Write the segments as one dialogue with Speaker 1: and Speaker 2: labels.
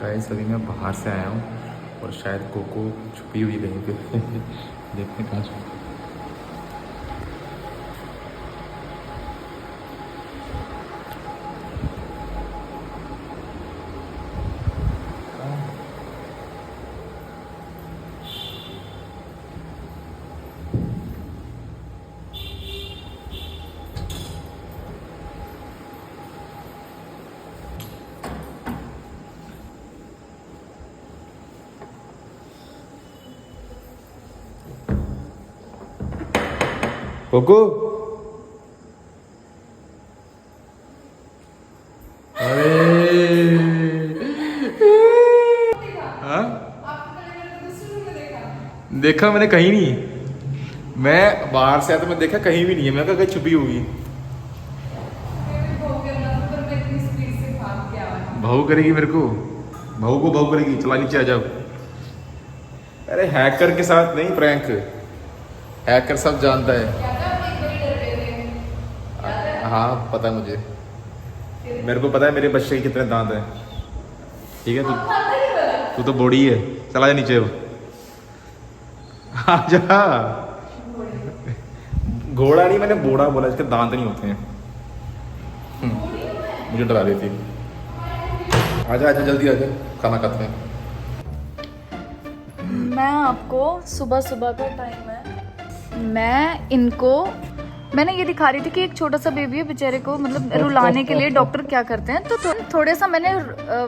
Speaker 1: Guys अभी मैं बाहर से आया हूँ और शायद कोको छुपी हुई कहीं पे देखते हैं कहाँ छुपी। कोको, अरे हाँ देखा मैंने कहीं नहीं। मैं बाहर से आया तो मैं देखा कहीं भी नहीं है। मैं कहा कहीं छुपी होगी। भाऊ करेगी मेरे को, भाऊ करेगी। चला नीचे आ जाओ। अरे हैकर के साथ नहीं, प्रैंक। हैकर सब जानता है। हाँ पता है मुझे। मेरे को पता है मेरे बच्चे के कितने दांत हैं। ठीक है, तू तो बॉडी है। चला जा नीचे। आ जा। घोड़ा नहीं, मैंने बोड़ा बोला। इसके दांत नहीं होते हैं। मुझे डरा रही थी। आजा आजा जल्दी आजा, खाना खाते हैं।
Speaker 2: मैं आपको सुबह सुबह का टाइम है, मैंने ये दिखा रही थी कि एक छोटा सा बेबी है बेचारे को, मतलब रुलाने के लिए डॉक्टर क्या करते हैं। तो थोड़े सा मैंने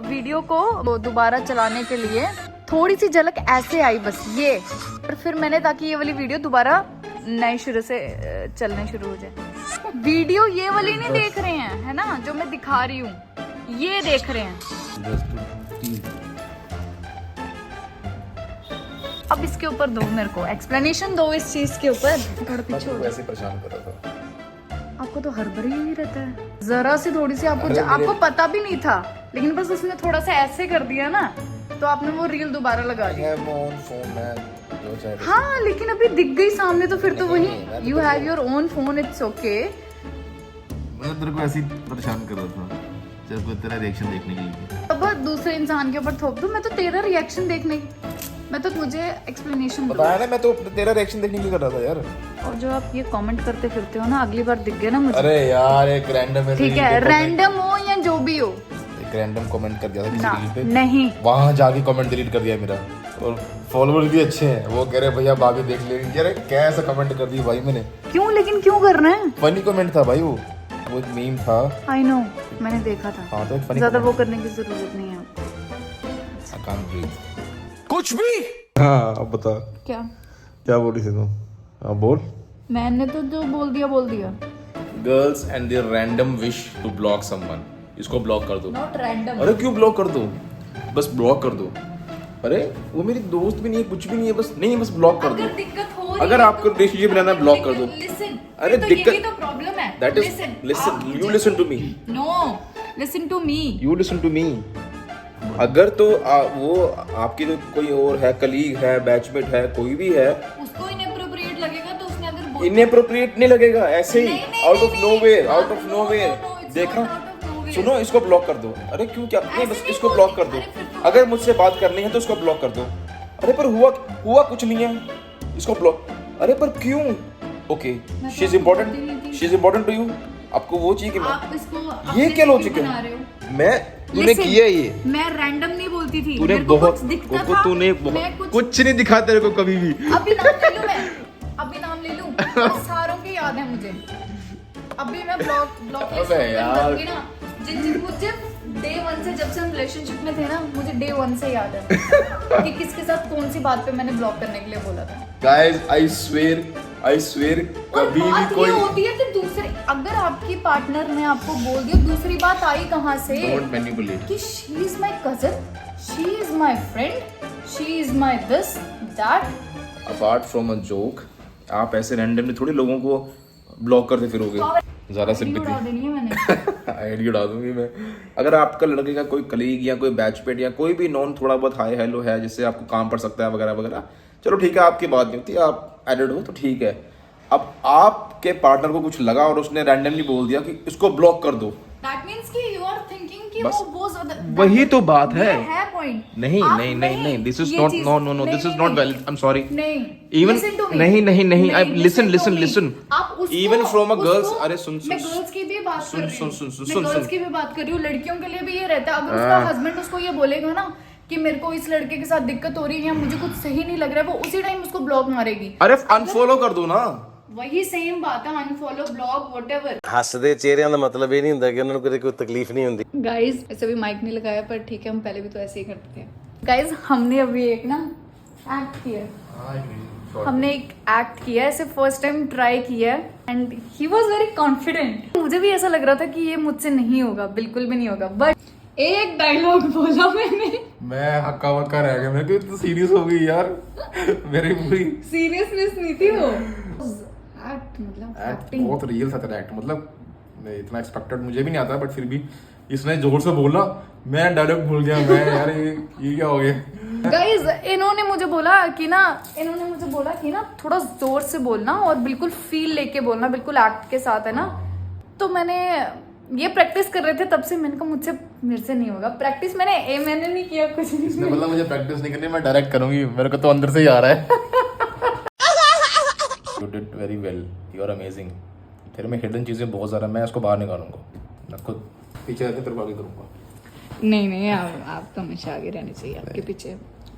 Speaker 2: वीडियो को दोबारा चलाने के लिए थोड़ी सी झलक ऐसे आई बस ये, और फिर मैंने ताकि ये वाली वीडियो दोबारा नए शुरू से चलने शुरू हो जाए। वीडियो ये वाली नहीं देख रहे हैं, है ना, जो मैं दिखा रही हूँ ये देख रहे हैं। अब इसके ऊपर दो, मेरे को एक्सप्लेनेशन दो इस चीज के ऊपर। थोड़ा पीछे हो।
Speaker 1: वैसे परेशान कर रहा था।
Speaker 2: आपको तो हर बार ही रहता है, जरा सी थोड़ी सी आपको पता भी नहीं था, लेकिन बस उसने थोड़ा सा ऐसे कर दिया ना, तो आपने वो रील दोबारा लगा दी। हाँ लेकिन अभी दिख गई सामने, तो फिर तो वही you have your own phone, it's okay.
Speaker 1: मैं तेरे को ऐसे ही परेशान कर रहा था जब तेरा रिएक्शन देखने के लिए।
Speaker 2: अब दूसरे इंसान के ऊपर थोप दूं? मैं तो तेरा रिएक्शन देखने, मैं तो तुझे एक्सप्लेनेशन
Speaker 1: बताया ना, मैं तो तेरा रिएक्शन देखने के लिए कर रहा था यार।
Speaker 2: और जो आप ये कमेंट करते फिरते हो ना, अगली बार दिख गया ना मुझे।
Speaker 1: अरे यार एक रैंडम,
Speaker 2: ठीक है, रैंडम हो या जो भी हो,
Speaker 1: एक रैंडम कमेंट कर दिया था किसी रील पे।
Speaker 2: नहीं,
Speaker 1: वहां जाके कमेंट डिलीट कर दिया मेरा। और फॉलोअर भी अच्छे हैं, वो कह रहे भैया भाभी देख ले। यार कैसा कमेंट कर दिया भाई मैंने।
Speaker 2: क्यों? लेकिन क्यों कर रहे हैं?
Speaker 1: फनी कमेंट था भाई, वो मीम था।
Speaker 2: आई नो, मैंने देखा था।
Speaker 1: हाँ तो फनी,
Speaker 2: ज्यादा वो करने की जरूरत नहीं है।
Speaker 1: I can't breathe। कुछ भी। हाँ अब बता,
Speaker 2: क्या
Speaker 1: क्या बोल रही थी तुम? हाँ बोल।
Speaker 2: मैंने तो जो बोल दिया।
Speaker 1: Girls and their random wish to block someone. इसको ब्लॉक कर दो।
Speaker 2: Not random.
Speaker 1: अरे क्यों ब्लॉक कर दो? बस ब्लॉक कर दो। अरे वो मेरी दोस्त भी नहीं है, कुछ भी नहीं है, बस नहीं, बस ब्लॉक कर दो।
Speaker 2: अगर दिक्कत हो रही
Speaker 1: अगर
Speaker 2: है
Speaker 1: आपको रिलेशनशिप बनाना है, ब्लॉक कर दो। अरे दिक्कत,
Speaker 2: यही तो प्रॉब्लम है।
Speaker 1: That is, listen, you listen to me.
Speaker 2: No, listen to me.
Speaker 1: You listen to me. अगर तो वो आपकी तो कोई और है, कलीग है, बैचमेट है, कोई भी है,
Speaker 2: उसको इनएप्रोप्रिएट लगेगा तो उसने अगर
Speaker 1: इनएप्रोप्रिएट नहीं लगेगा, ऐसे ही out of nowhere, out of nowhere देखा। सुनो, इसको ब्लॉक कर दो। अरे क्यों, क्या नहीं, बस इसको ब्लॉक कर दो। अगर मुझसे बात करनी है तो इसको ब्लॉक कर दो। अरे पर हुआ कुछ नहीं है, इसको ब्लॉक। अरे पर क्यों? Okay, she is important to you. आपको वो चाहिए कि मैं, ये क्या लॉजिक है? मैं, तूने किया ये,
Speaker 2: मैं रैंडम नहीं बोलती थी।
Speaker 1: तूने बहुत, तूने कुछ नहीं दिखा तेरे को कभी भी।
Speaker 2: अभी नाम ले लूं मैं, अभी नाम ले लूं, सारों की याद है मुझे। अभी मैं ब्लॉक
Speaker 1: अबे यार,
Speaker 2: ना, मुझे डे 1 से, जब से हम रिलेशनशिप में थे ना, मुझे डे 1 से याद है कि किसके साथ कौन सी बात पे मैंने ब्लॉक करने के लिए बोला था।
Speaker 1: गाइस आई स्वेयर कभी भी कोई
Speaker 2: होती है तो दूसरे, अगर आपकी पार्टनर ने आपको बोल दिया, दूसरी बात आई कहाँ से?
Speaker 1: डोंट मैनिपुलेट
Speaker 2: कि she is my cousin, she is my friend, she is my this that.
Speaker 1: Apart from a joke, आप ऐसे रैंडमली थोड़ी लोगों को ब्लॉक करते फिरोगे। ज़्यादा सिंपैथी आईडी उड़ा दूंगी मैं। अगर आपका लड़के का कोई कलीग या कोई बैचमेट या कोई भी नॉन थोड़ा बहुत हाई हेलो है जिससे आपको काम पड़ सकता है वगैरह वगैरह, चलो ठीक है, आपकी बात नहीं होती, आप एडेड हो तो ठीक है। अब आपके पार्टनर को कुछ लगा और उसने रैंडमली बोल दिया कि इसको ब्लॉक कर दो,
Speaker 2: दैट मींस कि यू आर थिंकिंग कि
Speaker 1: बस
Speaker 2: वो
Speaker 1: वही तो बात है।
Speaker 2: पॉइंट।
Speaker 1: नहीं नहीं नहीं नहीं, this is not, no no no, this is not valid, I am sorry.
Speaker 2: नहीं,
Speaker 1: इवन नहीं नहीं नहीं, आई लिसन लिसन लिसन,
Speaker 2: आप उसको,
Speaker 1: इवन फ्रॉम अ गर्ल्स, अरे सुन
Speaker 2: मैं
Speaker 1: सुन
Speaker 2: गर्ल्स की भी बात कर रही हूँ,
Speaker 1: सुन
Speaker 2: मैं गर्ल्स की भी बात कर रही हूँ, लड़कियों के लिए भी ये रहता है। अगर उसका हस्बैंड उसको ये बोलेगा ना कि मेरे को इस लड़के के साथ दिक्कत हो रही है या मुझे कुछ सही नहीं लग रहा है, वो उसी टाइम उसको ब्लॉक मारेगी।
Speaker 1: अरे अनफॉलो कर दो ना।
Speaker 2: वही सेम बात है, अनफॉलो, ब्लॉक, व्हाटएवर।
Speaker 3: ਹੱਸਦੇ ਚਿਹਰਿਆਂ ਦਾ ਮਤਲਬ ਇਹ ਨਹੀਂ ਹੁੰਦਾ ਕਿ ਉਹਨਾਂ ਨੂੰ ਕੋਈ तकलीफ नहीं ਹੁੰਦੀ।
Speaker 2: गाइस ऐसे भी माइक नहीं लगाया, पर ठीक है, हम पहले भी तो ऐसे ही करते थे। गाइस हमने अभी एक ना एक्ट किया है, हमने एक एक्ट किया है, ऐसे फर्स्ट टाइम ट्राई किया है and he was very confident. मुझे भी ऐसा लग रहा था कि ये मुझसे नहीं होगा, बिल्कुल भी नहीं होगा, बट एक डायलॉग बोला मैंने,
Speaker 1: मैं हक्का बक्का रह गया, मैं तो सीरियस हो गई यार, मेरी पूरी
Speaker 2: सीरियसनेस नहीं थी वो, एक्ट मतलब एक्टिंग
Speaker 1: बहुत रियल था तेरा एक्ट, मतलब नहीं इतना एक्सपेक्टेड मुझे भी नहीं आता, बट फिर भी इसने जोर से बोला, मैं डायलॉग भूल गया, मैं यार ये क्या हो गया।
Speaker 2: गाइस इन्होंने मुझे बोला कि ना थोड़ा जोर से बोलना और बिल्कुल फील लेके बोलना, बिल्कुल एक्ट के साथ, है ना। तो मैंने ये प्रैक्टिस कर रहे थे तब से, मैंने कहा मेरे से नहीं होगा प्रैक्टिस, मैंने नहीं किया कुछ नहीं।
Speaker 1: इसने बोला मुझे प्रैक्टिस नहीं करनी, मैं डायरेक्ट करूंगी, मेरे को तो अंदर से ही आ रहा है। You did very well, you are amazing। तेरे में हिडन चीजें बहुत ज़्यादा, मैं इसको बाहर निकालूंगा, मैं खुद पीछे रहकर तेरे को आगे करूंगा।
Speaker 2: नहीं आप तो हमेशा आगे रहने चाहिए, आपके पीछे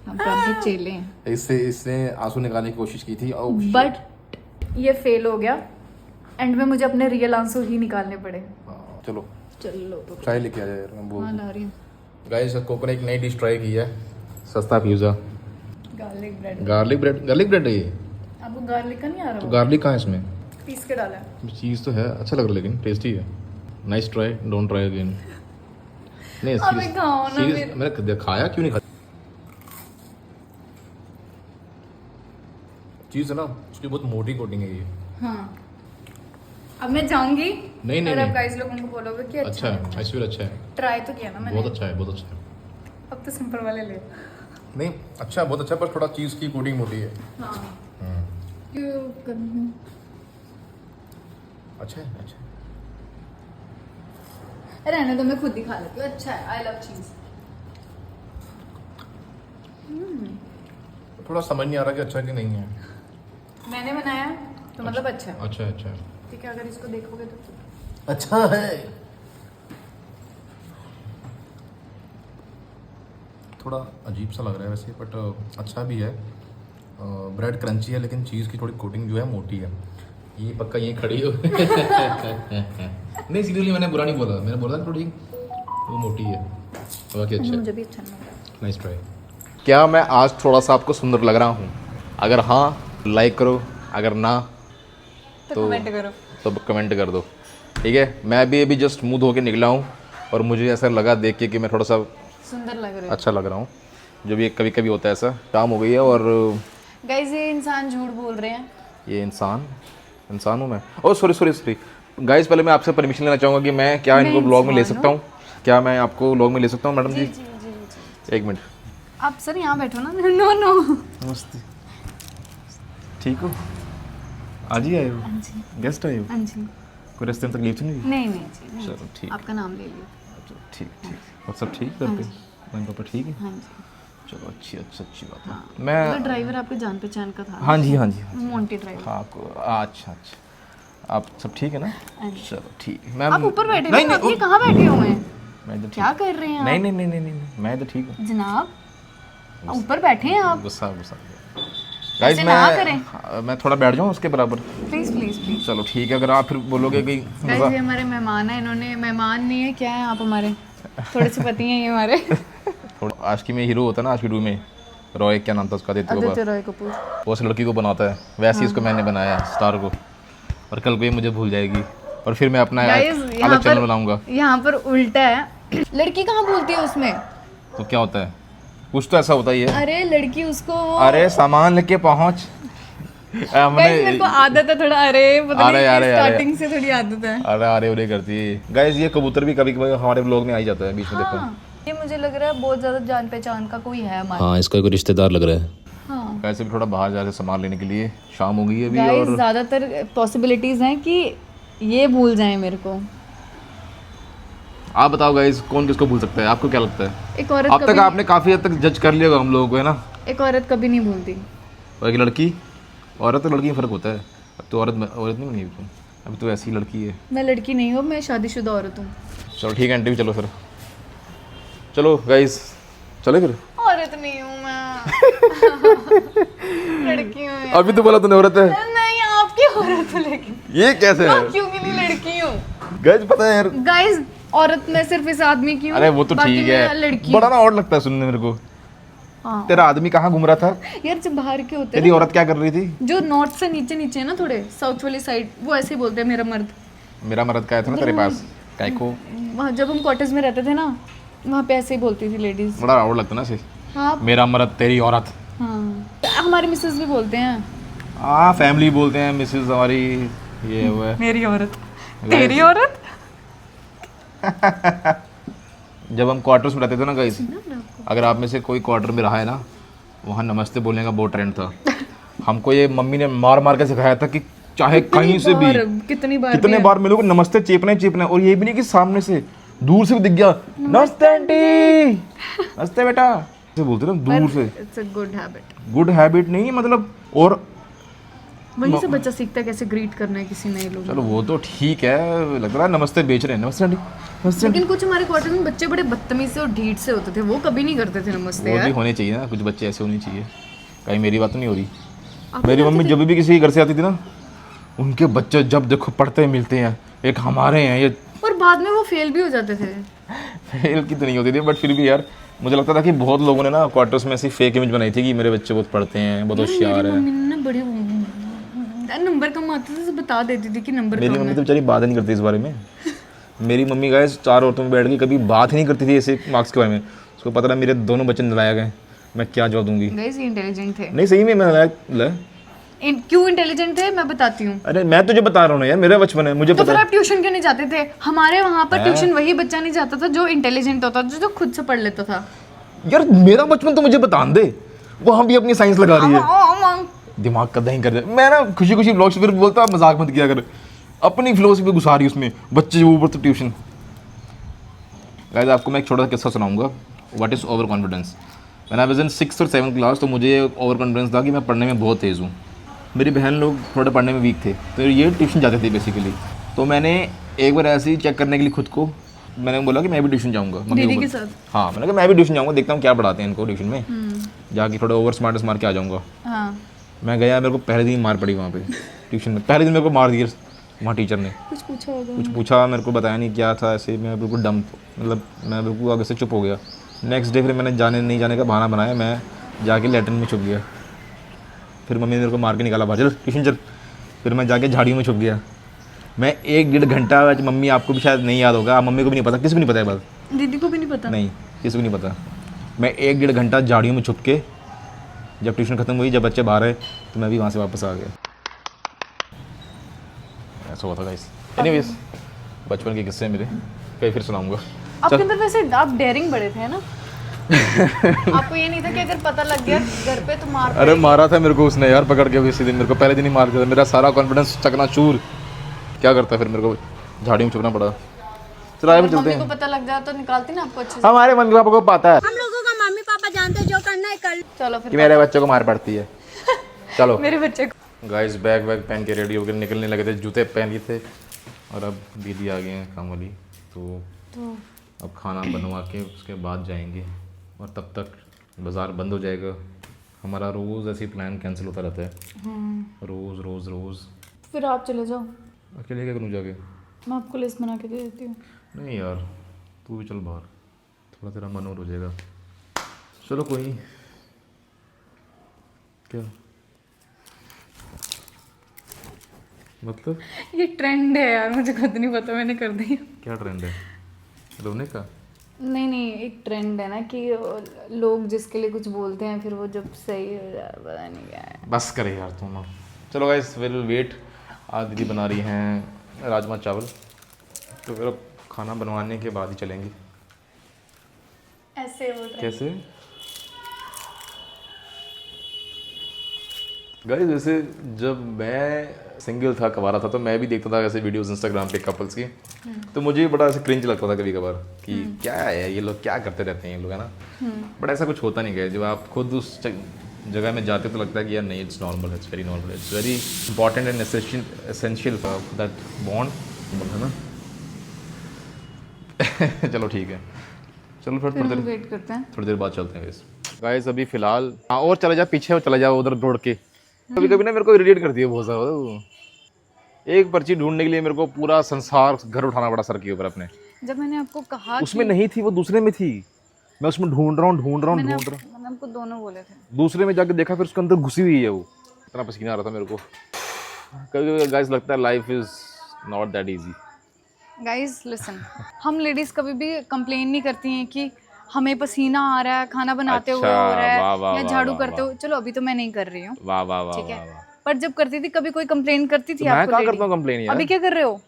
Speaker 2: हम तो आपके चेले हैं।
Speaker 1: इसने आंसू निकालने की कोशिश की थी,
Speaker 2: बट ये फेल हो गया, एंड में मुझे अपने रियल आंसू ही निकालने पड़े।
Speaker 1: चलो
Speaker 2: तो
Speaker 1: चाय लेके आ जाए यार, मैं बोल
Speaker 2: हाँ ला रही हूँ।
Speaker 1: गाइस कोको ने एक नई डिश ट्राई की है, सस्ता pizza,
Speaker 2: garlic bread.
Speaker 1: Garlic bread है ये।
Speaker 2: आपको गार्लिक का नहीं आ
Speaker 1: तो
Speaker 2: रहा?
Speaker 1: गार्लिक कहाँ है इसमें?
Speaker 2: पीस के डाला है।
Speaker 1: चीज़ तो है, अच्छा लग रहा है, लेकिन टेस्टी है। Nice try, don't try again. नहीं
Speaker 2: अबे खाओ ना फिर।
Speaker 1: मैंने खाया क्यों नहीं खाया? चीज़ है ना, उसकी बहुत मोटी कोटिंग है ये।
Speaker 2: हाँ अब मैं जाऊंगी
Speaker 1: नहीं,
Speaker 2: और
Speaker 1: नहीं।
Speaker 2: अब गाइस लोगों को बोलोगे कि
Speaker 1: अच्छा है, आई स्वेयर अच्छा है,
Speaker 2: ट्राई तो किया ना मैंने,
Speaker 1: बहुत अच्छा है, बहुत अच्छा है।
Speaker 2: अब तो सिंपल वाले ले।
Speaker 1: नहीं अच्छा, बहुत अच्छा, पर थोड़ा चीज़ की कोटिंग मोटी है।
Speaker 2: हाँ क्यों करनी?
Speaker 1: अच्छा है, अच्छा है।
Speaker 2: रहने दो, मैं खुद ही खा लेती हूँ, अच्छा है, आई लव चीज।
Speaker 1: थोड़ा समझ नहीं आ रहा कि अच्छा कि नहीं है।
Speaker 2: मैंने बनाया तो मतलब अच्छा है।
Speaker 1: अच्छा है, अच्छा है,
Speaker 2: ठीक है, अगर इसको देखोगे तो
Speaker 1: अच्छा है। थोड़ा अजीब सा लग रहा है वैसे, बट अच्छा भी है। ब्रेड क्रंची है, लेकिन चीज़ की थोड़ी कोटिंग जो है मोटी है। ये पक्का यहीं खड़ी हो। नहीं सीरियसली मैंने बुरा नहीं बोला, मैंने बोला थोड़ी वो मोटी है, तो बाकी अच्छा है।
Speaker 2: मुझे भी अच्छा नहीं लगा।
Speaker 1: Nice try. क्या मैं आज थोड़ा सा आपको सुंदर लग रहा हूँ? अगर हाँ लाइक करो, अगर ना
Speaker 2: तो कमेंट करो,
Speaker 1: तो कमेंट कर दो, ठीक है। मैं भी अभी जस्ट मुंह धो के निकला हूँ और मुझे ऐसा लगा देख के कि मैं थोड़ा सा
Speaker 2: सुंदर लग रहे हो।
Speaker 1: अच्छा लग रहा हूँ, जो भी कभी कभी होता है ऐसा। काम हो गई है और
Speaker 2: गाइस ये इंसान झूठ बोल रहे हैं।
Speaker 1: ये इंसान हूँ मैं। ओह सॉरी गाइस, पहले मैं आपसे परमिशन लेना चाहूँगा कि मैं क्या इनको ब्लॉग में ले सकता हूँ? क्या मैं आपको ब्लॉग में ले सकता हूँ मैडम जी? एक मिनट,
Speaker 2: आप सर यहाँ बैठो ना। नो
Speaker 1: नमस्ते, ठीक हो? आज ही आए हो? गेस्ट आए हो?
Speaker 2: हाँ जी।
Speaker 1: कोई रास्ते में तकलीफ तो नहीं हुई?
Speaker 2: नहीं जी,
Speaker 1: चलो ठीक,
Speaker 2: आपका नाम ले लिया।
Speaker 1: ठीक। और सब ठीक घर पे? मम्मी पापा ठीक है?
Speaker 2: हाँ जी।
Speaker 1: चलो अच्छी बात है।
Speaker 2: तो
Speaker 1: मैं
Speaker 2: ड्राइवर आपके जान पहचान का था?
Speaker 1: हाँ जी,
Speaker 2: मोंटी ड्राइवर।
Speaker 1: हाँ अच्छा, आप सब ठीक है ना? चलो ठीक है। मैं
Speaker 2: आप ऊपर बैठे
Speaker 1: नहीं,
Speaker 2: हो, आप ये कहाँ बैठे हुए हैं?
Speaker 1: मैं तो
Speaker 2: क्या कर रहे हैं आप?
Speaker 1: नहीं, मैं तो ठीक हूँ
Speaker 2: जनाब ऊपर बैठे हैं आप,
Speaker 1: गुस्सा गाइस। मैं थोड़ा बैठ जाऊँ उसके बराबर?
Speaker 2: प्लीज।
Speaker 1: चलो ठीक है, अगर आप फिर बोलोगे कि
Speaker 2: गाइस ये हमारे मेहमान है, इन्होंने मेहमान नहीं है, क्या है आप हमारे थोड़े से पति हैं ये हमारे।
Speaker 1: आशिकी में हीरो होता है ना, आशिकी 2 में रॉय, क्या नाम था उसका?
Speaker 2: आदित्य रॉय कपूर।
Speaker 1: वो उस लड़की को बनाता है, वैसे ही इसको मैंने बनाया स्टार को, और कल को ये मुझे भूल जाएगी और फिर मैं अपना अलग चैनल बनाऊंगा।
Speaker 2: यहाँ पर उल्टा है, लड़की कहाँ भूलती है उसमें?
Speaker 1: तो क्या होता है, कुछ तो ऐसा होता ही है।
Speaker 2: अरे लड़की उसको,
Speaker 1: अरे सामान लेके पहुंच।
Speaker 2: मेरे को आदत है थोड़ा, अरे पता नहीं
Speaker 1: अरे
Speaker 2: स्टार्टिंग से थोड़ी आदत है।
Speaker 1: अरे करती है। गाइस ये कबूतर भी कभी कभी हमारे ब्लॉग में आ ही जाता है बीच में, देखो।
Speaker 2: ये मुझे लग रहा है बहुत ज्यादा जान पहचान का कोई है हमारे।
Speaker 1: हाँ, इसका कोई रिश्तेदार लग रहा है।
Speaker 2: हाँ
Speaker 1: वैसे भी थोड़ा बाहर जा रहे सामान लेने के लिए, शाम हो गई है अभी,
Speaker 2: गाइस
Speaker 1: और
Speaker 2: ज्यादातर पॉसिबिलिटीज हैं कि ये भूल जाए मेरे को।
Speaker 1: आप बताओ गाइस, कौन किसको भूल सकता है? आपको क्या लगता है?
Speaker 2: एक औरत
Speaker 1: अब तक
Speaker 2: कभी
Speaker 1: आपने काफ़ी हद तक जज कर लिया होगा हम लोगों को, है ना?
Speaker 2: एक औरत कभी नहीं भूलती।
Speaker 1: और एक लड़की, औरत और लड़की में फ़र्क होता है। अब तो औरत नहीं बनी तुम, अभी तो ऐसी लड़की है।
Speaker 2: मैं लड़की नहीं हूँ, मैं शादीशुदा औरत हूँ।
Speaker 1: चलो ठीक है आंटी, चलो फिर, चलो गाइस चले फिर।
Speaker 2: औरत नहीं हूँ मैं। लड़की हूँ यार।
Speaker 1: अभी तो बोला तूने औरत है।
Speaker 2: नहीं, आपकी औरत हूँ लेकिन
Speaker 1: ये कैसे है?
Speaker 2: क्यों के लिए लड़की हूँ?
Speaker 1: गाइस पता है यार,
Speaker 2: गाइस औरत मैं सिर्फ इस आदमी की हूँ।
Speaker 1: अरे वो तो
Speaker 2: बाकी
Speaker 1: ठीक
Speaker 2: मैं
Speaker 1: है,
Speaker 2: लड़की
Speaker 1: बड़ा
Speaker 2: हूँ।
Speaker 1: ना और लगता है सुनने मेरे को।
Speaker 2: हाँ।
Speaker 1: तेरा आदमी कहाँ घूम रहा था?
Speaker 2: यार जब बाहर के होते
Speaker 1: तेरी
Speaker 2: हैं
Speaker 1: औरत क्या कर रही थी?
Speaker 2: ना, जो नॉर्थ से नीचे नीचे है ना, थोड़े साउथ वाली साइड, वो ऐसे ही बोलते हैं मेरा मर्द।
Speaker 1: मेरा मर्द का था ना तेरे पास, काय को?
Speaker 2: वहाँ जब हम क्वार्टर्स में रहते थे ना, वहाँ पे ऐसे ही बोलती थी लेडीज।
Speaker 1: बड़ा और लगता ना से,
Speaker 2: हाँ
Speaker 1: मेरा मर्द तेरी औरत।
Speaker 2: हाँ, हमारे मिसेस भी बोलते हैं
Speaker 1: हाँ फैमिली बोलते हैं, मिसेज हमारी, ये वो है।
Speaker 2: मेरी औरत, तेरी औरत।
Speaker 1: जब हम क्वार्टर्स में रहते थे ना गाइस, अगर आप में से कोई क्वार्टर में रहा है ना, वहाँ नमस्ते बोलने का बहुत ट्रेंड था। हमको ये मम्मी ने मार मार के सिखाया था कि चाहे कहीं से भी,
Speaker 2: कितनी बार
Speaker 1: कितने बार मिलोगे नमस्ते चेपना ही चेपना है। और ये भी नहीं कि सामने से, दूर से भी दिख गया, नमस्ते आंटी, नमस्ते बेटा, ऐसे बोलते ना दूर से।
Speaker 2: It's a good habit.
Speaker 1: Good habit नहीं मतलब, और
Speaker 2: वहीं से बच्चा सीखता है कैसे ग्रीट करना है किसी नए लोगों
Speaker 1: चलो वो तो ठीक है, लग रहा है नमस्ते बेच रहे हैं, नमस्ते आंटी, नमस्ते
Speaker 2: को।
Speaker 1: आंटी।
Speaker 2: लेकिन कुछ हमारे क्वार्टर में बच्चे बड़े बदतमीज से और ढीठ से होते थे, वो कभी नहीं करते थे नमस्ते
Speaker 1: वो भी
Speaker 2: यार।
Speaker 1: होने चाहिए ना, कुछ बच्चे ऐसे होने चाहिए। कहीं मेरी बात तो नहीं हो रही? मेरी मम्मी जब भी किसी के घर से आती थी ना, उनके बच्चे जब देखो पढ़ते मिलते हैं, एक हमारे हैं ये।
Speaker 2: और बाद में वो फेल भी हो जाते थे।
Speaker 1: फेल की तो नहीं होती थी, बट फिर भी यार मुझे लगता था कि बहुत लोगों ने ना क्वार्टर्स में ऐसी फेक इमेज बनाई थी कि मेरे बच्चे बहुत पढ़ते हैं, बहुत होशियार
Speaker 2: मेरी
Speaker 1: है।
Speaker 2: मम्मी ने ना बड़े नंबर कम आते थे तो बता देती थी कि नंबर
Speaker 1: मेरी
Speaker 2: कम
Speaker 1: मम्मी
Speaker 2: है।
Speaker 1: तो बेचारी बात ही नहीं करती इस बारे में। मेरी मम्मी गाइस 4 औरतों में बैठ के कभी बात ही नहीं करती थी ऐसे मार्क्स के बारे में। उसको पता था मेरे दोनों बच्चे नलायक हैं, मैं क्या जवाब दूंगी।
Speaker 2: गाइस ये इंटेलिजेंट थे।
Speaker 1: नहीं सही में मैं नलायक
Speaker 2: क्यों इंटेलिजेंट थे मैं बताती हूँ।
Speaker 1: अरे मैं तुझे बता रहा हूँ ना यार, मेरा बचपन है, मुझे
Speaker 2: तो
Speaker 1: पता
Speaker 2: फिर
Speaker 1: है।
Speaker 2: आप ट्यूशन क्यों नहीं जाते थे? हमारे वहाँ पर ट्यूशन वही बच्चा नहीं जाता था जो इंटेलिजेंट होता था, जो खुद से पढ़ लेता था।
Speaker 1: यार मेरा बचपन तो मुझे बता दे, वो हम भी अपनी साइंस लगा रही है, दिमाग का दही कर दे। मैं ना खुशी खुशी ब्लॉग्स फिर बोलता मजाक मत किया कर, अपनी फिलोसफी घुसा रही उसमें, बच्चे ऊपर तो ट्यूशन। गाइस आपको मैं एक छोटा सा किस्सा सुनाऊंगा, व्हाट इज़ ओवर कॉन्फिडेंस। मैंने आई वाज इन 6th और 7th क्लास, तो मुझे ओवर कॉन्फिडेंस था कि मैं पढ़ने में बहुत तेज़ हूँ। मेरी बहन लोग थोड़े पढ़ने में वीक थे, तो ये ट्यूशन जाते थे बेसिकली। तो मैंने एक बार ऐसे ही चेक करने के लिए खुद को, मैंने बोला कि मैं भी ट्यूशन जाऊँगा मम्मी
Speaker 2: दीदी
Speaker 1: को
Speaker 2: के
Speaker 1: बोला।
Speaker 2: साथ।
Speaker 1: हाँ मैंने कहा मैं भी ट्यूशन जाऊँगा, देखता हूँ क्या पढ़ाते हैं इनको ट्यूशन में, जाके थोड़ा ओवर स्मार्ट मार के आ जाऊँगा।
Speaker 2: हाँ,
Speaker 1: मैं गया, मेरे को पहले दिन ही मार पड़ी वहाँ पे ट्यूशन में, पहले दिन मेरे को मार दिया वहाँ टीचर ने।
Speaker 2: कुछ पूछा होगा।
Speaker 1: कुछ पूछा, मेरे को बताया नहीं क्या था, ऐसे मैं बिल्कुल डम, मतलब मैं बिल्कुल आगे से चुप हो गया। नेक्स्ट डे फिर मैंने नहीं जाने का बहाना बनाया, मैं जाके लैट्रिन में छुप गया। फिर मम्मी ने मेरे को मार के निकाला, बाहर चल ट्यूशन चल। फिर मैं जाके झाड़ियों में छुप गया। मैं 1-1.5 घंटा, मम्मी आपको भी शायद नहीं याद होगा, मम्मी को भी नहीं पता, किसी को नहीं पता है बात,
Speaker 2: दीदी को भी नहीं पता।
Speaker 1: नहीं किसी को नहीं पता। मैं 1-1.5 घंटा झाड़ियों में छुप के, जब ट्यूशन खत्म हुई, जब बच्चे बाहर आए, तो मैं भी वहाँ से वापस आ गया। ऐसा हुआ था गाइस। एनीवेज बचपन के किस्से मेरे कई फिर सुनाऊंगा।
Speaker 2: आपके अंदर वैसे आप डेयरिंग बड़े थे ना। आपको ये नहीं था कि अगर पता लग गया घर पे तो मार
Speaker 1: अरे मारा था मेरे को उसने यार, पकड़ के इसी दिन, मेरे को पहले दिन ही मार दिया था, मेरा सारा कॉन्फिडेंस चकनाचूर। क्या करता फिर मेरे को झाड़ियों में छुपना पड़ा। चलो आगे चलते
Speaker 2: मम्मी
Speaker 1: हैं।
Speaker 2: को पता लग जाए तो निकालती ना आपको अच्छे से।
Speaker 1: हमारे मम्मी पापा को पता है
Speaker 4: हम लोगों का मम्मी पापा जानते हैं जो करना है कर।
Speaker 2: चलो फिर
Speaker 1: कि मेरे बच्चे को मार पड़ती है। चलो
Speaker 2: मेरे बच्चे को।
Speaker 1: गाइस बैग वैग पहन के रेडी होकर निकलने लगे थे, जूते पहन लिए थे, और अब दीदी आ गए हैं काम वाली, तो अब खाना बनवा के उसके बाद जाएंगे, और तब तक बाज़ार बंद हो जाएगा। हमारा रोज़ ऐसे प्लान कैंसिल होता रहता है, रोज़ रोज़ रोज़।
Speaker 2: फिर आप चले जाओ,
Speaker 1: अकेले क्या करूँ जाके?
Speaker 2: मैं आपको लिस्ट बना के दे देती हूँ।
Speaker 1: नहीं यार तू भी चल बाहर, थोड़ा तेरा मन और हो जाएगा। चलो कोई नहीं। क्या मतलब?
Speaker 2: ये ट्रेंड है यार, मुझे खुद नहीं पता, मैंने कर दिया।
Speaker 1: क्या ट्रेंड है? रोने का?
Speaker 2: नहीं नहीं, एक ट्रेंड है ना कि लोग जिसके लिए कुछ बोलते हैं फिर वो जब सही हो जाए पता नहीं क्या है।
Speaker 1: बस करे यार तुम। चलो गाइस विल वेट। आज दीदी बना रही हैं राजमा चावल, तो फिर अब खाना बनवाने के बाद ही चलेंगे।
Speaker 2: ऐसे हो रहा है।
Speaker 1: कैसे? गाइस जैसे जब मैं सिंगल था, कवारा था, तो मैं भी देखता था ऐसे वीडियोस इंस्टाग्राम पे कपल्स की, तो मुझे भी बड़ा ऐसे क्रिंज लगता था कभी कभार कि क्या है ये लोग, क्या करते रहते हैं ये लोग, है ना। बट ऐसा कुछ होता नहीं है। जब आप खुद उस जगह में जाते तो लगता है कि यार नहीं, it's normal, it's very normal, it's very important and essential for that bond, है ना। चलो ठीक है, चलो फिर थोड़ी देर
Speaker 2: वेट करते हैं।
Speaker 1: थोड़ी देर बाद चलते हैं गाइस। अभी फिलहाल हाँ, और चले जा पीछे, और चले जाओ उधर दौड़ के। कभी कभी ना मेरे को इरिटेट करती है बहुत ज़्यादा। एक पर्ची ढूंढने के लिए मेरे को पूरा संसार घर उठाना पड़ा सर के ऊपर अपने।
Speaker 2: जब मैंने आपको कहा
Speaker 1: उसमें नहीं थी, वो दूसरे में थी। मैं उसमें ढूंढ रहा हूँ
Speaker 2: मैंने आपको दोनों बोले थे।
Speaker 1: दूसरे में जाके देखा, फिर उसके अंदर घुसी हुई है वो। इतना पसीना आ रहा था मेरे को। कभी कभी गाइस लगता है life is not that easy.
Speaker 2: Guys listen, हम लेडीज कभी भी कंप्लेन नहीं करती हैं कि हमें पसीना आ रहा है खाना बनाते हुए हो रहा है,
Speaker 1: वाह, वाह,
Speaker 2: या
Speaker 1: वाह,
Speaker 2: झाड़ू
Speaker 1: वाह,
Speaker 2: करते हुए। चलो अभी तो मैं नहीं कर रही हूँ,
Speaker 1: वाह वाह वाह
Speaker 2: ठीक है,
Speaker 1: वाह वाह।
Speaker 2: पर जब करती थी कभी कोई कंप्लेन करती थी
Speaker 1: मैं
Speaker 2: आपको
Speaker 1: क्या
Speaker 2: lady?
Speaker 1: करता हूँ कंप्लेन यार।
Speaker 2: अभी क्या कर रहे हो?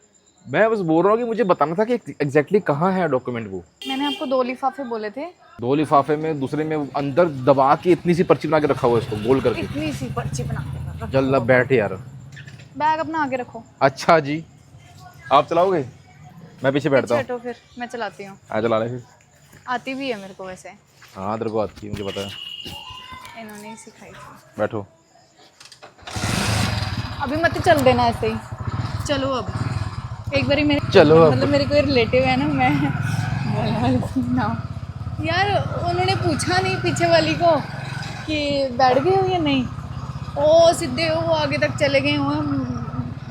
Speaker 1: मैं बस बोल रहा हूँ कि मुझे बताना था कि एग्जैक्टली कहाँ है डॉक्यूमेंट वो।
Speaker 2: मैंने आपको 2 लिफाफे बोले थे।
Speaker 1: 2 लिफाफे में, दूसरे में अंदर दबा के इतनी सी पर्ची बना के रखा हुआ है, इसको गोल करके।
Speaker 2: इतनी सी पर्ची बना के रखो।
Speaker 1: जल्द बैठ यार।
Speaker 2: बैग अपना आगे रखो।
Speaker 1: अच्छा जी, आप चलाओगे, मैं पीछे बैठता हूँ।
Speaker 2: हटो फिर, मैं चलाती हूँ।
Speaker 1: हाँ चला रहे फिर।
Speaker 2: आती भी है मेरे को वैसे,
Speaker 1: हाँ तेरे को आती है, मुझे पता है।
Speaker 2: इन्होंने ही सिखाई थी।
Speaker 1: बैठो।
Speaker 2: अभी मत चल देना ऐसे ही। चलो अब एक बारी मेरे
Speaker 1: चलो अब।
Speaker 2: मतलब मेरे कोई रिलेटिव है ना, मैं ना यार, उन्होंने पूछा नहीं पीछे वाली को कि बैठ गए हो या नहीं, ओ सीधे वो आगे तक चले गए हो।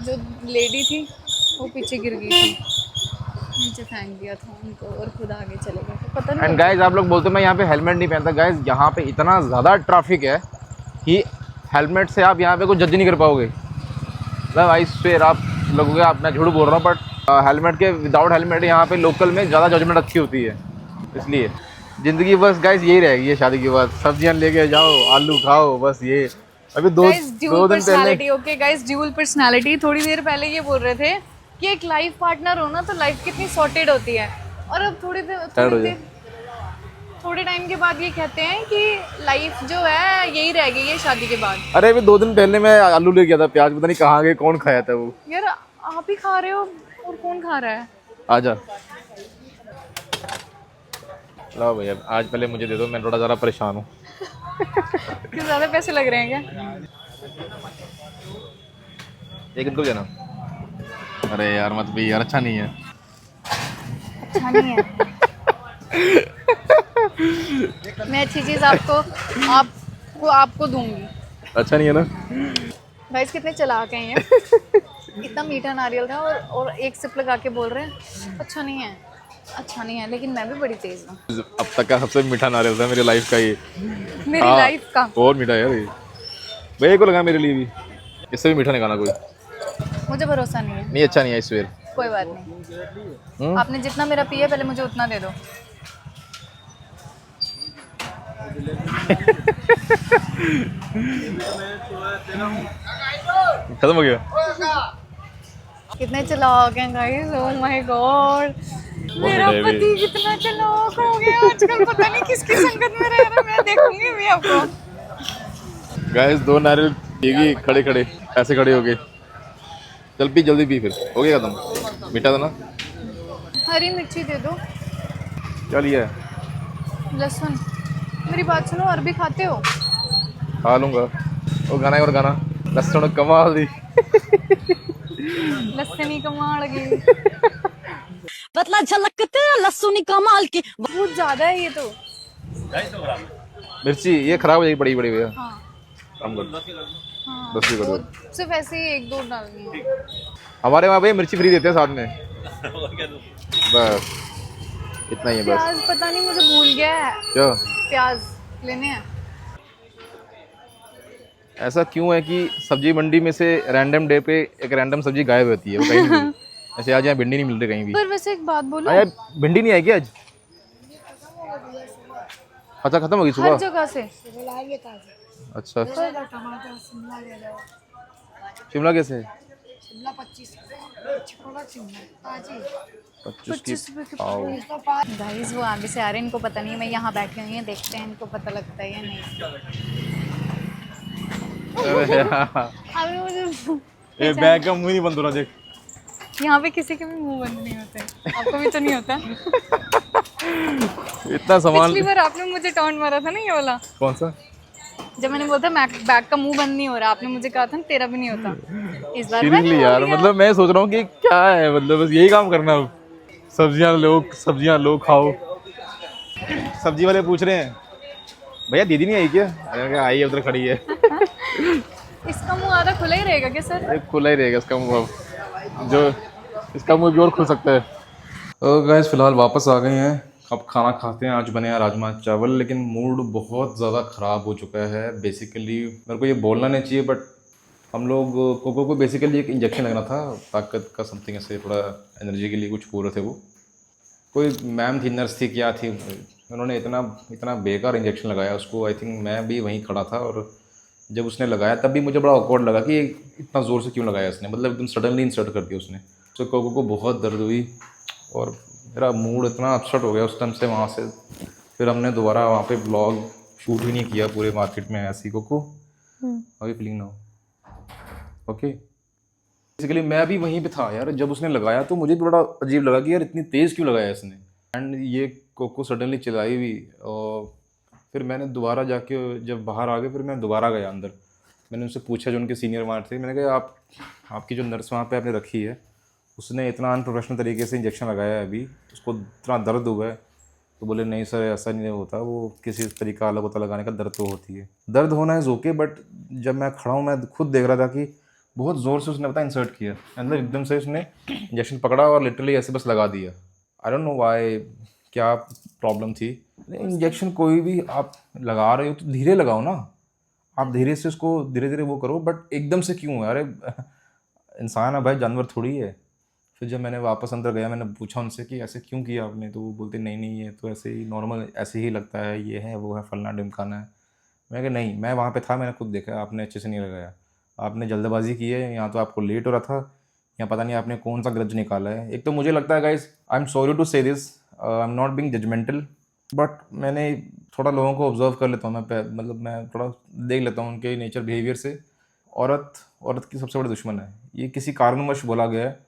Speaker 2: जो लेडी थी वो पीछे गिर गई थी, नीचे फेंक दिया था उनको और खुद आगे चले गए थे, पता नहीं।
Speaker 1: एंड गाइस आप लोग बोलते हैं मैं यहाँ पे हेलमेट नहीं पहनता। गाइस यहाँ पे इतना ज़्यादा ट्रैफिक है कि हेलमेट से आप यहाँ पे कुछ जज नहीं कर पाओगे। मतलब आई स्वेयर, आप लोगों आप, मैं झूठ बोल रहा हूँ, बट हेलमेट के विदाउट हेलमेट यहाँ पे लोकल में ज़्यादा जजमेंट अच्छी होती है। इसलिए ज़िंदगी बस गाइस यही रहेगी है शादी के बाद, सब्जियाँ लेके जाओ, आलू खाओ, बस ये। अभी दो दिन पहले
Speaker 2: ओके गाइस, ड्यूल पर्सनालिटी। थोड़ी देर पहले ये बोल रहे थे कि एक लाइफ पार्टनर हो ना तो लाइफ कितनी सॉर्टेड होती है, और अब थोड़े टाइम के बाद ये कहते हैं कि लाइफ जो है यही रह गई है शादी के बाद।
Speaker 1: अरे अभी 2 दिन पहले मैं आलू ले गया था, प्याज पता नहीं कहाँ गए, कौन खाया था वो।
Speaker 2: यार आप ही खा रहे हो और कौन खा रहा है?
Speaker 1: आजा लो भैया, आज पहले मुझे दे दो, मैं थोड़ा ज़्यादा परेशान हूँ।
Speaker 2: क्यों, ज़्यादा पैसे लग रहे हैं क्या?
Speaker 1: एक इनको देना। अरे यार मत भी यार, अच्छा नहीं है।
Speaker 2: अच्छा नहीं है। मैं अच्छी चीज़ आपको दूंगी।
Speaker 1: अच्छा नहीं है ना।
Speaker 2: गाइस कितने चालाक हैं ये। इतना मीठा नारियल था और एक सिप लगा के बोल रहे हैं अच्छा नहीं है, अच्छा नहीं है। लेकिन मैं भी बड़ी तेज हूँ।
Speaker 1: अब तक का सबसे मीठा नारियल था मेरी लाइफ का ये।
Speaker 2: मेरी लाइफ का
Speaker 1: बहुत मीठा है यार ये। भैया को लगा मेरे लिए भी, इससे भी मीठा नहीं खाना कोई।
Speaker 2: मुझे भरोसा नहीं है।
Speaker 1: नहीं अच्छा नहीं है इस वेर।
Speaker 2: कोई बात नहीं, आपने जितना मेरा पिया पहले मुझे उतना दे दो।
Speaker 1: खत्म हो गया।
Speaker 2: कितने चालाक हैं गाइस, ओह माय गॉड। मेरा पति कितना चालाक हो गया आजकल, पता नहीं किसकी संगत में रह रहा है। मैं देखूंगी भी आपको।
Speaker 1: गाइस 2 नारियल पिएगी खड़े खड़े, ऐसे खड़े हो गए। चल पी जल्दी पी, फिर हो गया खत्म। मीठा था ना।
Speaker 2: हरी मिर्ची दे दो।
Speaker 1: क्या लिया?
Speaker 2: लहसुन। मेरी बात सुनो, अरबी खाते हो?
Speaker 1: खा लूंगा। वो गाना है और गाना, लहसुन कमाल दी।
Speaker 2: लहसुनी कमाल की।
Speaker 4: पतला झलकते लहसुनी कमाल की।
Speaker 2: बहुत ज्यादा है ये तो।
Speaker 1: मिर्ची ये खराब हो जाएगी बड़ी बड़ी भैया।
Speaker 2: हाँ
Speaker 1: काम कर।
Speaker 2: हाँ,
Speaker 1: 10 भी कर दो।
Speaker 2: वो सिर्फ ऐसे ही 1-2 डालनी है।
Speaker 1: हमारे वहाँ भैया मिर्ची फ्री देते हैं साथ में। बस इतना ही है बस।
Speaker 2: प्याज पता नहीं मुझे भूल गया है।
Speaker 1: क्या
Speaker 2: प्याज लेने हैं।
Speaker 1: ऐसा क्यों है कि सब्जी मंडी में से रैंडम डे पे एक रैंडम सब्जी गायब होती है, वो कहीं नहीं मिलती। ऐसे आज यहाँ भिंडी नहीं मिल रही कहीं भी।
Speaker 2: पर वैसे एक बात बोलूं,
Speaker 1: यार भिंडी नहीं आएगी आज। अच्छा खत्म होगी
Speaker 2: हर
Speaker 1: सुबह।
Speaker 2: जगह से।
Speaker 1: अच्छा शिमला कैसे है? 25 की पाव।
Speaker 2: गाइस वो आगे से आ रहे हैं, इनको पता नहीं है मैं यहाँ बैठी हुई हूँ। देखते हैं इनको पता लगता है या नहीं। आपने मुझे
Speaker 1: ये बैग का मुंह नहीं बंद हो रहा देख।
Speaker 2: यहाँ पे किसी के भी मुंह बंद नहीं होते, आपको भी तो नहीं होता।
Speaker 1: इतना सामान।
Speaker 2: पिछली बार आपने मुझे टॉन्ट मारा था ना ये वाला,
Speaker 1: कौन सा?
Speaker 2: जब मैंने बोला था बैग का मुंह बंद नहीं हो रहा, आपने मुझे कहा था ना तेरा भी नहीं होता। इस बार मैंने
Speaker 1: सीरियसली यार, मतलब मैं सोच रहा हूँ कि क्या है, मतलब बस यही काम करना अब। सब्जियां लो खाओ। सब्जी वाले पूछ रहे हैं भैया दीदी नहीं आई क्या? अरे क्या आई है, उधर खड़ी है।
Speaker 2: इसका मुंह आधा खुला ही रहेगा क्या सर?
Speaker 1: एक खुला ही रहेगा इसका मुंह, अब जो इसका मुंह भी और खुल सकता है। तो गाइस फिलहाल वापस आ गए हैं, अब खाना खाते हैं। आज बने हैं राजमा चावल, लेकिन मूड बहुत ज़्यादा ख़राब हो चुका है। बेसिकली मेरे को ये बोलना नहीं चाहिए, बट हम लोग कोको को बेसिकली एक इंजेक्शन लगना था ताकत का, समथिंग ऐसे थोड़ा एनर्जी के लिए कुछ बोल रहे थे। वो कोई मैम थी, नर्स थी, क्या थी, उन्होंने इतना बेकार इंजेक्शन लगाया उसको। आई थिंक मैं भी वहीं खड़ा था, और जब उसने लगाया तब भी मुझे बड़ा ऑकवर्ड लगा कि इतना ज़ोर से क्यों लगाया उसने, मतलब एकदम सडनली इंसर्ट कर दिया उसने। तो कोको को बहुत दर्द हुई और मेरा मूड इतना अपसेट हो गया उस टाइम से। वहाँ से फिर हमने दोबारा वहाँ पे ब्लॉग शूट ही नहीं किया पूरे मार्केट में। ऐसी कोको अभी फीलिंग नाउ ओके। बेसिकली मैं भी वहीं पे था यार, जब उसने लगाया तो मुझे भी बड़ा अजीब लगा कि यार इतनी तेज़ क्यों लगाया इसने। एंड ये कोको सडनली चलाई हुई, और फिर मैंने दोबारा जाके जब बाहर आ गए फिर मैं दोबारा गया अंदर। मैंने उनसे पूछा, जो उनके सीनियर वहाँ थे, मैंने कहा आपकी जो नर्स वहाँ पे आपने रखी है, उसने इतना अनप्रोफेशनल तरीके से इंजेक्शन लगाया है, अभी उसको इतना दर्द हुआ है। तो बोले नहीं सर ऐसा नहीं होता, वो किसी तरीका अलग होता लगाने का, दर्द तो होती है, दर्द होना है ओके। बट जब मैं खड़ा हूँ मैं खुद देख रहा था कि बहुत ज़ोर से उसने इंसर्ट किया, मतलब एकदम से उसने इंजेक्शन पकड़ा और लिटरली ऐसे बस लगा दिया। आई डोंट नो वाई, क्या प्रॉब्लम थी। इंजेक्शन कोई भी आप लगा रहे हो तो धीरे लगाओ ना, आप धीरे से उसको धीरे धीरे वो करो, बट एकदम से क्यों है? अरे इंसान है भाई, जानवर थोड़ी है। फिर जब मैंने वापस अंदर गया, मैंने पूछा उनसे कि ऐसे क्यों किया आपने, तो वो बोलते नहीं ये तो ऐसे ही नॉर्मल ऐसे ही लगता है, ये है वो है फलना ढिमकाना है। मैं कहा नहीं, मैं वहाँ पे था, मैंने खुद देखा, आपने अच्छे से नहीं लगाया, आपने जल्दबाजी की है, यहाँ तो आपको लेट हो रहा था, या पता नहीं आपने कौन सा ग्रज निकाला है। एक तो मुझे लगता है guys, I am sorry to say this, I am not being judgmental, but मैंने थोड़ा लोगों को ऑब्जर्व कर लेता हूँ मैं, मतलब मैं थोड़ा देख लेता हूँ उनके नेचर बिहेवियर से। औरत की सबसे बड़ी दुश्मन है, ये किसी कारणवश बोला गया है,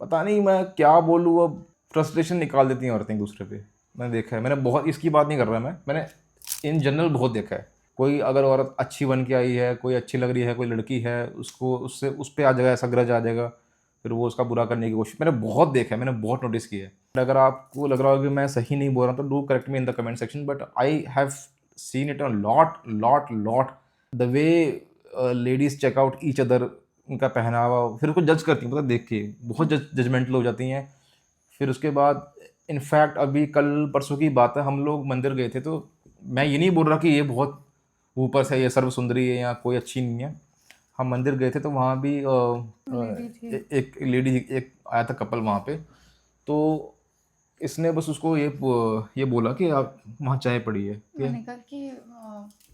Speaker 1: पता नहीं मैं क्या बोलूँ। अब फ्रस्ट्रेशन निकाल देती हैं औरतें एक दूसरे पे, मैंने देखा है। मैंने बहुत, इसकी बात नहीं कर रहा मैंने इन जनरल बहुत देखा है। कोई अगर औरत अच्छी बन के आई है, कोई अच्छी लग रही है, कोई लड़की है, उसको उससे उस पर आ जाएगा, ऐसा ग्रज आ जाएगा, फिर वो उसका बुरा करने की कोशिश, मैंने बहुत देखा है, मैंने बहुत नोटिस किया है। अगर आपको लग रहा हो कि मैं सही नहीं बोल रहा तो do correct me in the comment section, but I have seen it a lot the way ladies check out each other, उनका पहनावा, फिर उसको जज करती हैं, पता देख के बहुत जजमेंटल हो जाती हैं। फिर उसके बाद इनफैक्ट अभी कल परसों की बात है, हम लोग मंदिर गए थे, तो मैं ये नहीं बोल रहा कि ये बहुत ऊपर से ये सर्व सुंदरी है या कोई अच्छी नहीं है। हम मंदिर गए थे तो वहाँ भी एक लेडी, एक आया था कपल वहाँ पे, तो इसने बस उसको ये बोला कि आप वहाँ चाय पड़ी है,
Speaker 2: मैंने कहा कि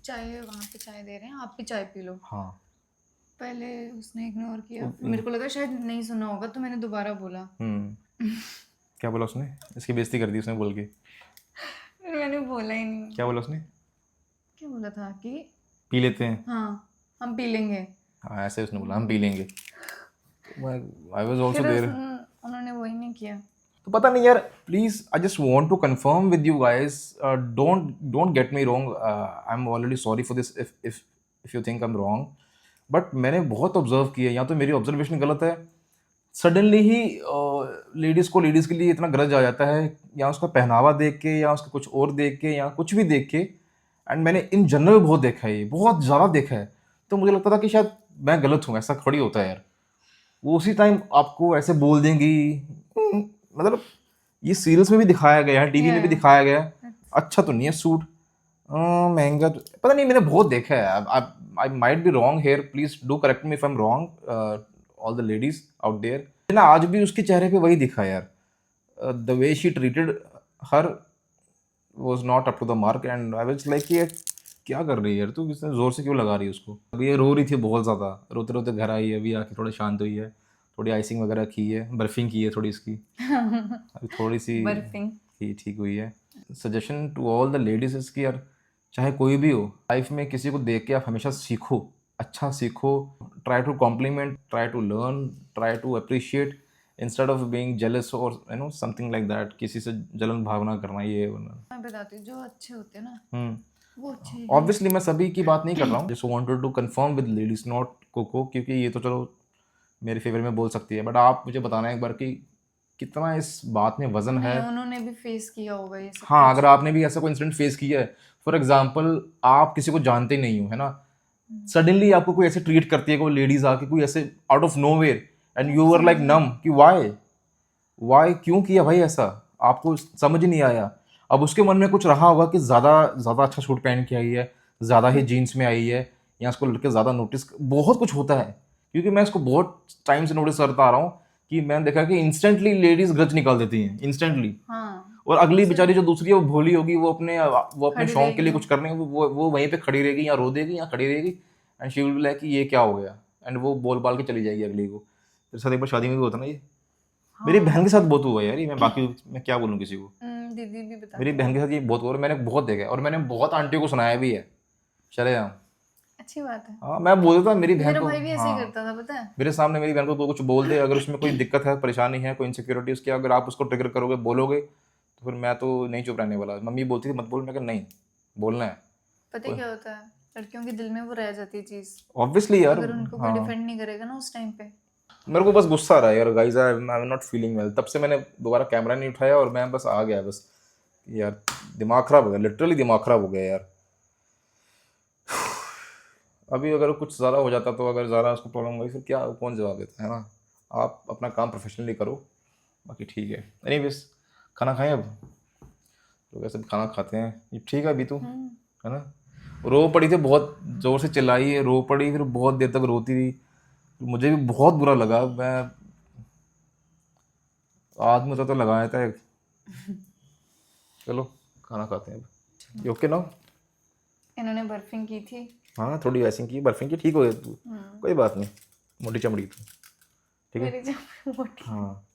Speaker 2: चाय वहाँ पे चाय दे रहे हैं, आप भी चाय पी लो।
Speaker 1: हाँ,
Speaker 2: पहले उसने इग्नोर किया, मेरे को लगा शायद नहीं सुना होगा, तो मैंने दोबारा बोला।
Speaker 1: क्या बोला उसने? इसकी बेइज्जती कर दी उसने बोल के।
Speaker 2: फिर मैंने बोला ही नहीं।
Speaker 1: क्या बोला उसने?
Speaker 2: क्या बोला था कि
Speaker 1: पी लेते हैं,
Speaker 2: हाँ हम पी लेंगे।
Speaker 1: हाँ ऐसे उसने बोला हम पी लेंगे। आई वाज आल्सो
Speaker 2: फिर
Speaker 1: देयर।
Speaker 2: उन्होंने वही नहीं किया।
Speaker 1: तो पता नहीं यार, please I just want to confirm with you guys, don't get me wrong, I am already sorry for this if you think I am wrong, but मैंने बहुत ऑब्जर्व किया, या तो मेरी ऑब्जर्वेशन गलत है, सडनली ही लेडीज़ के लिए इतना ग्रज आ जाता है, या उसका पहनावा देख के, या उसका कुछ और देख के, या कुछ भी देख के। एंड मैंने इन जनरल बहुत देखा है, ये बहुत ज़्यादा देखा है। तो मुझे लगता था कि शायद मैं गलत हूँ, ऐसा थोड़ी होता है यार। वो उसी टाइम आपको ऐसे बोल देंगी, मतलब ये सीरियल्स में भी दिखाया गया है, टीवी में भी दिखाया गया है। अच्छा तो नहीं है सूट, महंगा तो पता नहीं, मैंने बहुत देखा है। I might be wrong here, please do correct me if I am wrong, all the ladies out there. ना आज भी उसके चेहरे पे वही दिखा यार, the way she treated her was not up to the mark, and I was like ये क्या कर रही है यार तू, किसने जोर से क्यों लगा रही है उसको। अभी ये रो रही थी बहुत ज़्यादा, रोते रोते घर आई है, अभी आके थोड़ा शांत हुई है, थोड़ी आइसिंग वगैरह की है, बर्फिंग की है थोड़ी इसकी, अभी थोड़ी सी
Speaker 2: बर्फिंग
Speaker 1: की ठीक हुई है। Suggestion to all the ladies is कि यार चाहे कोई भी हो लाइफ में, किसी को देख के आप हमेशा सीखो अच्छा सीखो, try to compliment, try to learn, try to appreciate instead of being jealous और समथिंग लाइक दैट, किसी से जलन भावना करना ये
Speaker 2: मैं बताती हूँ, जो अच्छे होते हैं ना
Speaker 1: हम्म
Speaker 2: वो अच्छे ही
Speaker 1: ऑब्वियसली मैं सभी की बात नहीं कर रहा हूँ, just wanted to confirm with ladies not कोको, क्योंकि ये तो चलो मेरे फेवर में बोल सकती है, बट आप मुझे बताना एक बार कि कितना इस बात में वजन है।
Speaker 2: नहीं, उन्होंने भी फेस किया होगा ये सब
Speaker 1: हाँ, अगर आपने भी ऐसा कोई इंसिडेंट फेस किया है, फॉर एग्जाम्पल आप किसी को जानते नहीं हो, है ना, सडनली आपको कोई ऐसे ट्रीट करती है, कोई लेडीज आके कोई ऐसे out of nowhere and you are like numb कि वाई क्यों किया भाई ऐसा, आपको समझ ही नहीं आया। अब उसके मन में कुछ रहा होगा कि ज़्यादा अच्छा सूट पहन के आई है, ज़्यादा ही जीन्स में आई है, या उसको लड़के ज़्यादा नोटिस, बहुत कुछ होता है, क्योंकि मैं इसको बहुत टाइम से नोटिस करता आ रहा हूँ कि मैंने देखा कि इंस्टेंटली लेडीज ग्रज निकाल देती हैं इंस्टेंटली।
Speaker 2: हाँ,
Speaker 1: और अगली बेचारी जो दूसरी है वो भोली होगी, वो अपने
Speaker 2: खड़ी
Speaker 1: शौक के लिए
Speaker 2: रहेगी।
Speaker 1: कुछ करने, वो वहीं पे खड़ी रहेगी, या रो देगी या खड़ी रहेगी, and she will be like कि ये क्या हो गया, एंड वो बोल बाल के चली जाएगी अगली को। तेरे साथ एक बार शादी में भी होता ना ये, मेरी बहन के साथ बहुत हुआ यार ये, मैं क्या बोलूँ किसी को,
Speaker 2: दीदी भी बता।
Speaker 1: मेरी बहन के साथ ये बहुत हुआ, और मैंने बहुत देखा है, और मैंने बहुत आंटियों को सुनाया भी है, चले
Speaker 2: अच्छी बात है।
Speaker 1: हाँ, मैं बोल देता मेरी बहन
Speaker 2: मेरा
Speaker 1: को,
Speaker 2: भाई भी ऐसे ही
Speaker 1: हाँ,
Speaker 2: करता था, पता है।
Speaker 1: मेरे सामने मेरी बहन को कोई कुछ बोल दे, अगर उसमें कोई दिक्कत है, परेशानी है, कोई इनसिक्योरिटी उसकी, अगर आप उसको ट्रिगर करोगे, बोलोगे, तो फिर मैं तो नहीं चुप रहने वाला। मम्मी बोलती थी मत बोल, मैं कहा नहीं बोलना है।
Speaker 2: पता है क्या होता है, लड़कियों के दिल में वो रह जाती है चीज,
Speaker 1: ऑब्वियसली यार,
Speaker 2: अगर उनको कोई डिफेंड नहीं करेगा ना उस टाइम पे।
Speaker 1: मेरे को बस गुस्सा आ रहा है यार, guys I am not feeling well, तब से मैंने दोबारा कैमरा नहीं उठाया, और मैं बस आ गया, बस यार दिमाग खराब हो गया, लिटरली दिमाग खराब हो गया यार। अभी अगर कुछ ज़्यादा हो जाता, तो अगर ज़्यादा उसको प्रॉब्लम हुई, फिर क्या, कौन जवाब देता है ना। आप अपना काम प्रोफेशनली करो, बाकी ठीक है। एनीवेज, खाना खाएं अब, लोग ऐसे भी खाना खाते हैं, ये ठीक है अभी तो, है ना। रो पड़ी थी, बहुत ज़ोर से चिल्लाई, रो पड़ी, फिर बहुत देर तक रोती रही, मुझे भी बहुत बुरा लगा, मैं आदमी होता तो लगाया था। चलो खाना खाते हैं अब, ओके ना।
Speaker 2: इन्होंने बर्फिंग की थी।
Speaker 1: हाँ, थोड़ी वैसी की, बर्फिंग की, ठीक हो गई तू, कोई बात नहीं, मोटी चमड़ी तू, ठीक है।
Speaker 2: मेरी जब मोटी
Speaker 1: हाँ।